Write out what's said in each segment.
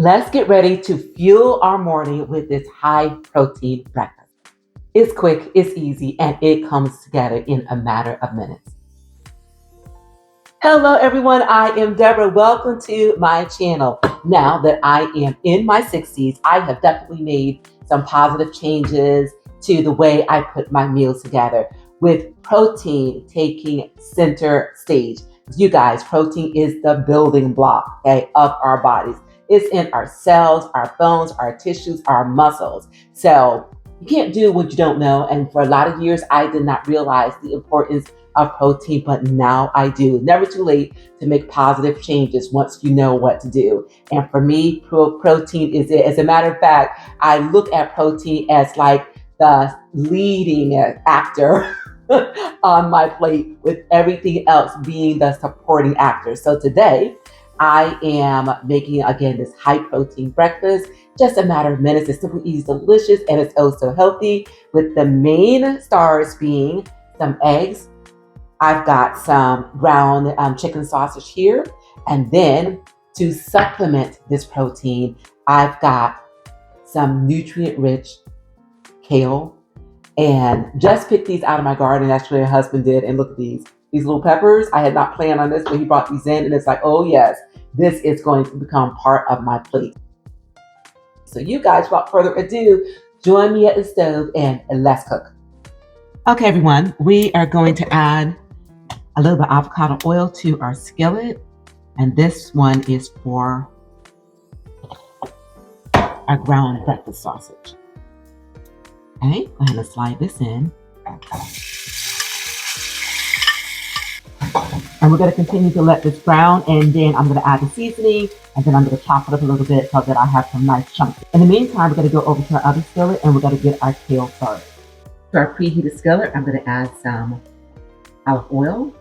Let's get ready to fuel our morning with this high protein breakfast. It's quick, it's easy, and it comes together in a matter of minutes. Hello everyone, I am Deborah. Welcome to my channel. Now that I am in my 60s, I have definitely made some positive changes to the way I put my meals together, with protein taking center stage. You guys, protein is the building block, okay, of our bodies. It's in our cells, our bones, our tissues, our muscles. So you can't do what you don't know. And for a lot of years, I did not realize the importance of protein, but now I do. Never too late to make positive changes once you know what to do. And for me, protein is it. As a matter of fact, I look at protein as like the leading actor on my plate, with everything else being the supporting actor. So today, I am making, again, this high protein breakfast. Just a matter of minutes. It's simple, easy, delicious, and it's also healthy, with the main stars being some eggs. I've got some ground chicken sausage here. And then to supplement this protein, I've got some nutrient-rich kale. And just picked these out of my garden. Actually, my husband did. And look at these little peppers. I had not planned on this, but he brought these in. And it's like, oh yes, this is going to become part of my plate. So you guys, without further ado, join me at the stove and let's cook. Okay, everyone, we are going to add a little bit of avocado oil to our skillet. And this one is for our ground breakfast sausage. Okay, go ahead and slide this in. And we're going to continue to let this brown, and then I'm going to add the seasoning, and then I'm going to chop it up a little bit so that I have some nice chunks. In the meantime, we're going to go over to our other skillet, and we're going to get our kale started. To our preheated skillet, I'm going to add some olive oil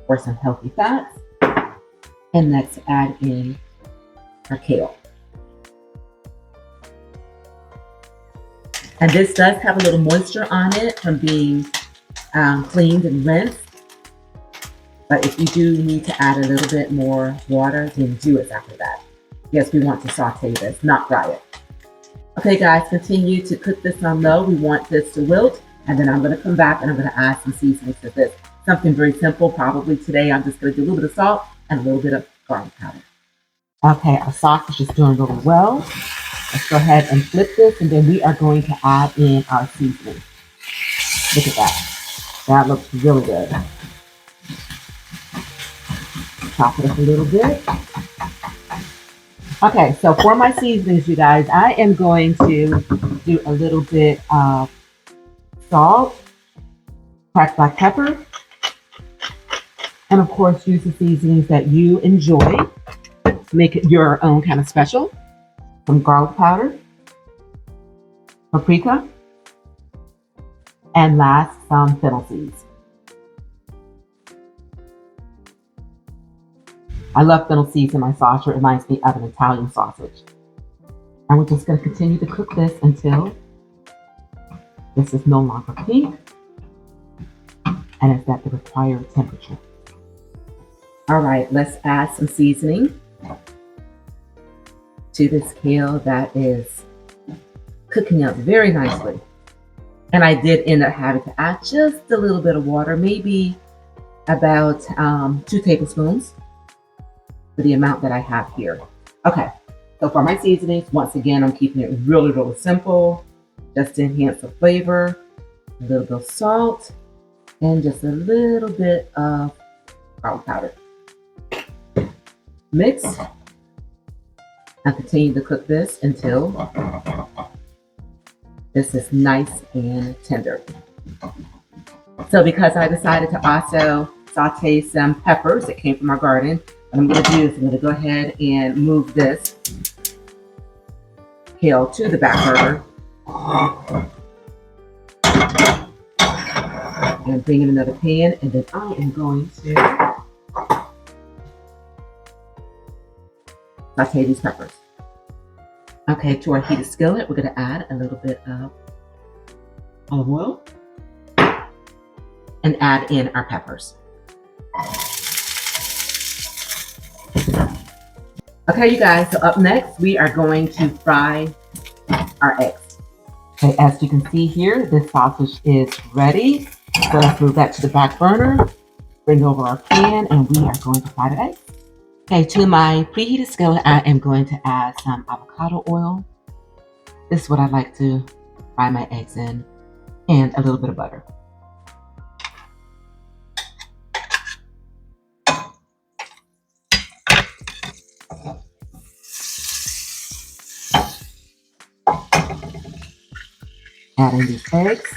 for some healthy fats, and let's add in our kale. And this does have a little moisture on it from being cleaned and rinsed. But if you do need to add a little bit more water, then do it after that. Yes, we want to saute this, not fry it. Okay guys, continue to cook this on low. We want this to wilt. And then I'm going to come back and I'm going to add some seasonings to this. Something very simple. Probably today I'm just going to do a little bit of salt and a little bit of garlic powder. Okay, our sausage is doing really well. Let's go ahead and flip this, and then we are going to add in our seasoning. Look at that. That looks really good. Chop it up a little bit. Okay, so for my seasonings, you guys, I am going to do a little bit of salt, cracked black pepper, and of course, use the seasonings that you enjoy. Make it your own kind of special. Some garlic powder, paprika, and last, some fennel seeds. I love fennel seeds in my sausage. It reminds me of an Italian sausage. And we're just going to continue to cook this until this is no longer pink and it's at the required temperature. All right, let's add some seasoning to this kale that is cooking up very nicely. And I did end up having to add just a little bit of water, maybe about 2 tablespoons for the amount that I have here. Okay, so for my seasonings, once again, I'm keeping it really, really simple, just to enhance the flavor. A little bit of salt and just a little bit of garlic powder. Mix. And continue to cook this until this is nice and tender. So because I decided to also saute some peppers that came from our garden, what I'm going to do is I'm going to go ahead and move this kale to the back burner and bring in another pan, and then I am going to saute these peppers. Okay, to our heated skillet, we're going to add a little bit of olive oil and add in our peppers. Okay, you guys, so up next, we are going to fry our eggs. Okay, as you can see here, this sausage is ready. So let's move that to the back burner, bring over our pan, and we are going to fry the eggs. Okay, to my preheated skillet, I am going to add some avocado oil. This is what I like to fry my eggs in, and a little bit of butter. Adding these eggs,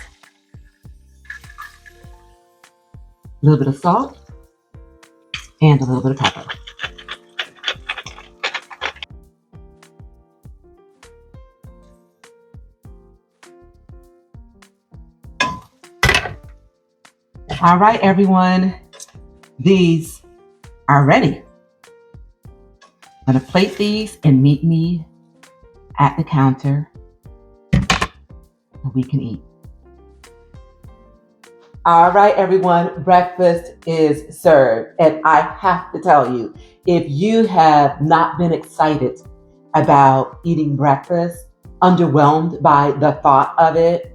a little bit of salt, and a little bit of pepper. All right, everyone, these are ready. I'm gonna plate these and meet me at the counter so we can eat. All right, everyone, breakfast is served. And I have to tell you, if you have not been excited about eating breakfast, underwhelmed by the thought of it,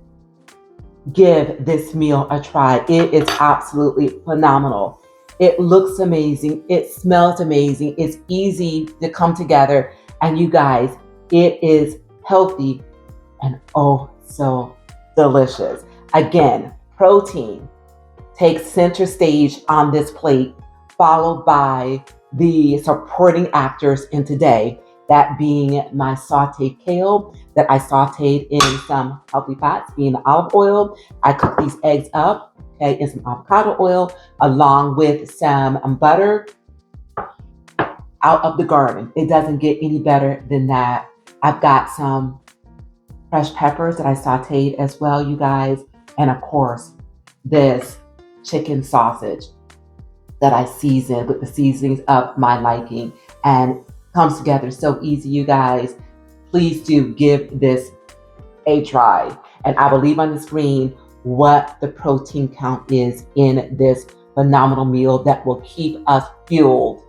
give this meal a try. It is absolutely phenomenal. It looks amazing. It smells amazing. It's easy to come together. And you guys, it is healthy and oh so delicious. Again, protein takes center stage on this plate, followed by the supporting actors in today, that being my sauteed kale that I sauteed in some healthy fats, being the olive oil. I cook these eggs up, okay, in some avocado oil, along with some butter out of the garden. It doesn't get any better than that. I've got some fresh peppers that I sauteed as well, you guys. And of course, this chicken sausage that I season with the seasonings of my liking and comes together so easy, you guys. Please do give this a try. And I will leave on the screen what the protein count is in this phenomenal meal that will keep us fueled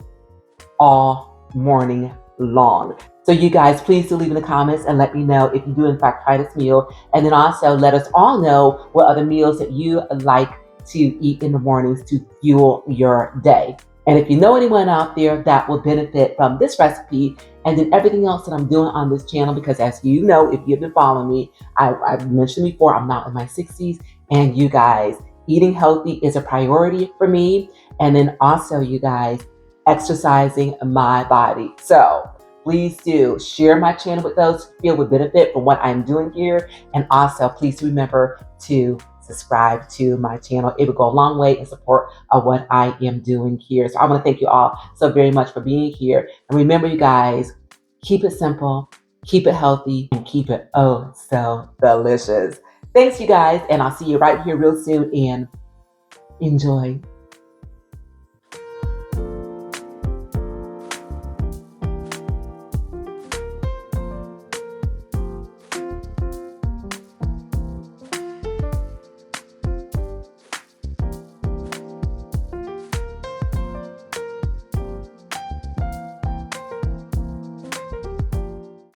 all morning long. So you guys, please do leave in the comments and let me know if you do in fact try this meal. And then also let us all know what other meals that you like to eat in the mornings to fuel your day. And if you know anyone out there that will benefit from this recipe and then everything else that I'm doing on this channel, because as you know, if you've been following me, I've mentioned before, I'm now in my 60s. And you guys, eating healthy is a priority for me. And then also, you guys, exercising my body. So please do share my channel with those who feel would benefit from what I'm doing here. And also, please remember to subscribe to my channel. It would go a long way in support of what I am doing here. So I want to thank you all so very much for being here. And remember, you guys, keep it simple, keep it healthy, and keep it oh so delicious. Thanks, you guys, and I'll see you right here real soon. And enjoy.